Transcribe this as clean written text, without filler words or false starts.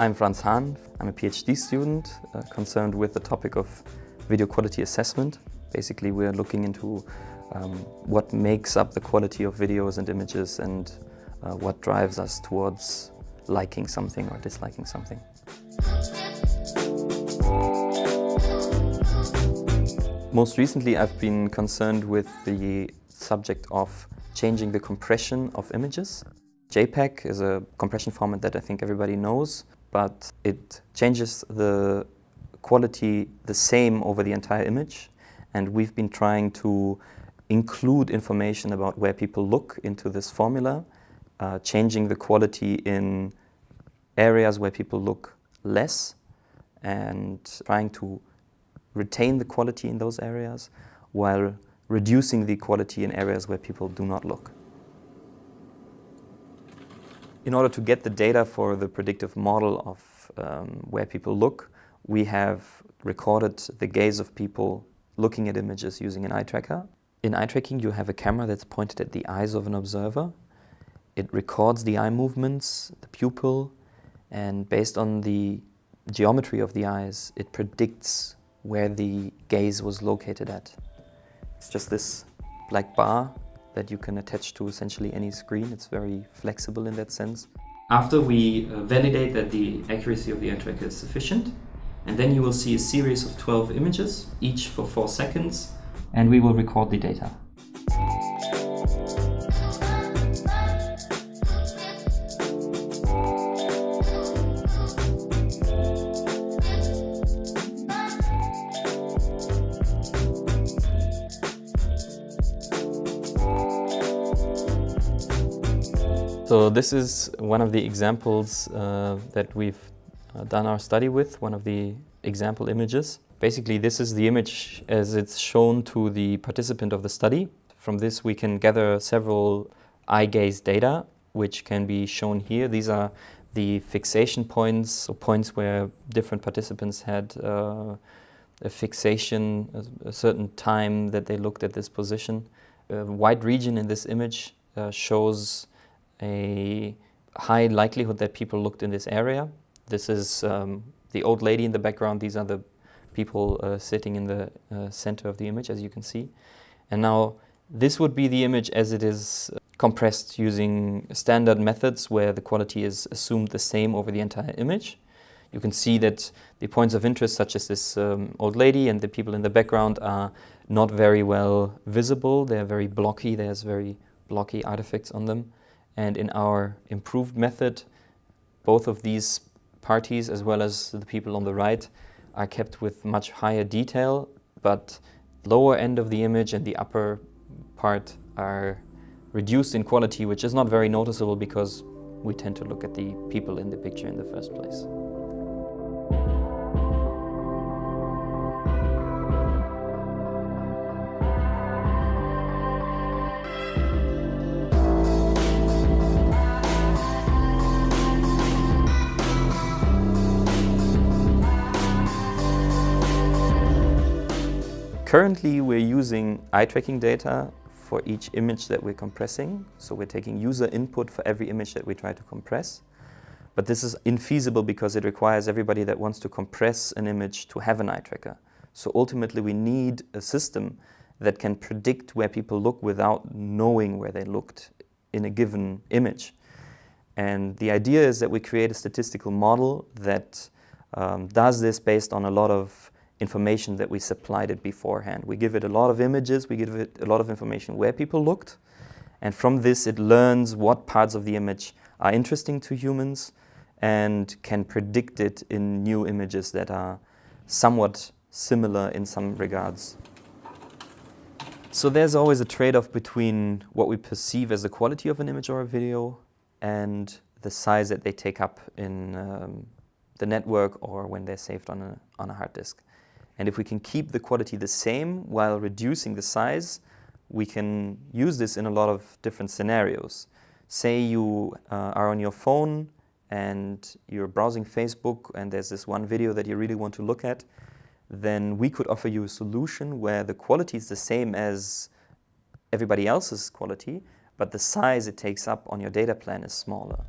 I'm Franz Hahn. I'm a PhD student concerned with the topic of video quality assessment. Basically, we're looking into what makes up the quality of videos and images and what drives us towards liking something or disliking something. Most recently, I've been concerned with the subject of changing the compression of images. JPEG is a compression format that I think everybody knows, but it changes the quality the same over the entire image. And we've been trying to include information about where people look into this formula, changing the quality in areas where people look less, and trying to retain the quality in those areas while reducing the quality in areas where people do not look. In order to get the data for the predictive model of where people look, we have recorded the gaze of people looking at images using an eye tracker. In eye tracking, you have a camera that's pointed at the eyes of an observer. It records the eye movements, the pupil, and based on the geometry of the eyes, it predicts where the gaze was located at. It's just this black bar that you can attach to essentially any screen. It's very flexible in that sense. After we validate that the accuracy of the eye tracker is sufficient, and then you will see a series of 12 images, each for 4 seconds, and we will record the data. So this is one of the examples that we've done our study with, one of the example images. Basically, this is the image as it's shown to the participant of the study. From this, we can gather several eye gaze data, which can be shown here. These are the fixation points, so points where different participants had a fixation, a certain time that they looked at this position. A white region in this image shows a high likelihood that people looked in this area. This is the old lady in the background. These are the people sitting in the center of the image, as you can see. And now this would be the image as it is compressed using standard methods where the quality is assumed the same over the entire image. You can see that the points of interest, such as this old lady and the people in the background, are not very well visible. They're very blocky. There's very blocky artifacts on them. And in our improved method, both of these parties, as well as the people on the right, are kept with much higher detail, but lower end of the image and the upper part are reduced in quality, which is not very noticeable because we tend to look at the people in the picture in the first place. Currently, we're using eye tracking data for each image that we're compressing. So we're taking user input for every image that we try to compress. But this is infeasible because it requires everybody that wants to compress an image to have an eye tracker. So ultimately, we need a system that can predict where people look without knowing where they looked in a given image. And the idea is that we create a statistical model that does this based on a lot of information that we supplied it beforehand. We give it a lot of images, we give it a lot of information where people looked, and from this it learns what parts of the image are interesting to humans and can predict it in new images that are somewhat similar in some regards. So there's always a trade-off between what we perceive as the quality of an image or a video and the size that they take up in the network or when they're saved on a hard disk. And if we can keep the quality the same while reducing the size, we can use this in a lot of different scenarios. Say you are on your phone and you're browsing Facebook and there's this one video that you really want to look at, then we could offer you a solution where the quality is the same as everybody else's quality, but the size it takes up on your data plan is smaller.